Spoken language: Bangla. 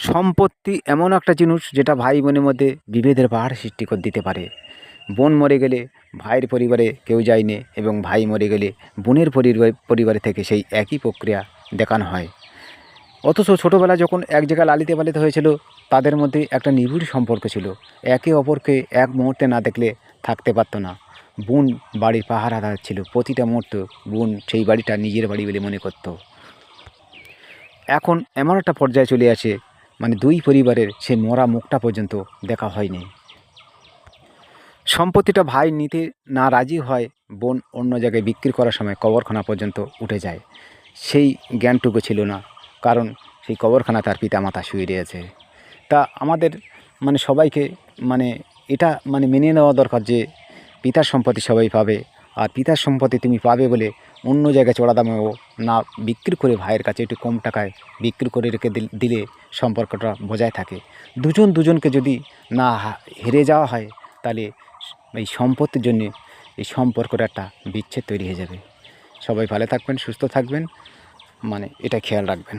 সম্পত্তি এমন একটা জিনিস যেটা ভাই বোনের মধ্যে বিভেদের পাহাড় সৃষ্টি করে দিতে পারে। বোন মরে গেলে ভাইয়ের পরিবারে কেউ যায়নি এবং ভাই মরে গেলে বোনের পরিবারে থেকে সেই একই প্রক্রিয়া দেখানো হয়। অথচ ছোটোবেলায় যখন এক জায়গায় লালিত পালিত হয়েছিল তাদের মধ্যে একটা নিবিড় সম্পর্ক ছিল। একে অপরকে এক মুহূর্তে না দেখলে থাকতে পারতো না। বোন বাড়ির পাহারাদার ছিল, প্রতিটা মুহূর্ত বোন সেই বাড়িটা নিজের বাড়ি বলে মনে করত। এখন এমন একটা পর্যায়ে চলে আসে, মানে দুই পরিবারের সে মরা মুখটা পর্যন্ত দেখা হয়নি। সম্পত্তিটা ভাই নিতে না রাজি হয়, বোন অন্য জায়গায় বিক্রি করার সময় কবরখানা পর্যন্ত উঠে যায়। সেই জ্ঞানটুকু ছিল না, কারণ সেই কবরখানা তার পিতামাতা শুয়ে রয়েছে। তা আমাদের সবাইকে এটা মেনে নেওয়া দরকার যে পিতার সম্পত্তি সবাই পাবে, আর পিতার সম্পত্তি তুমি পাবে বলে অন্য জায়গায় চড়া দামেও না বিক্রি করে ভাইয়ের কাছে একটু কম টাকায় বিক্রি করে রেখে দিলে সম্পর্কটা বজায় থাকে। দুজনকে যদি না হেরে যাওয়া হয় তাহলে এই সম্পত্তির জন্যে এই সম্পর্কটা একটা বিচ্ছেদ তৈরি হয়ে যাবে। সবাই ভালো থাকবেন, সুস্থ থাকবেন, এটা খেয়াল রাখবেন।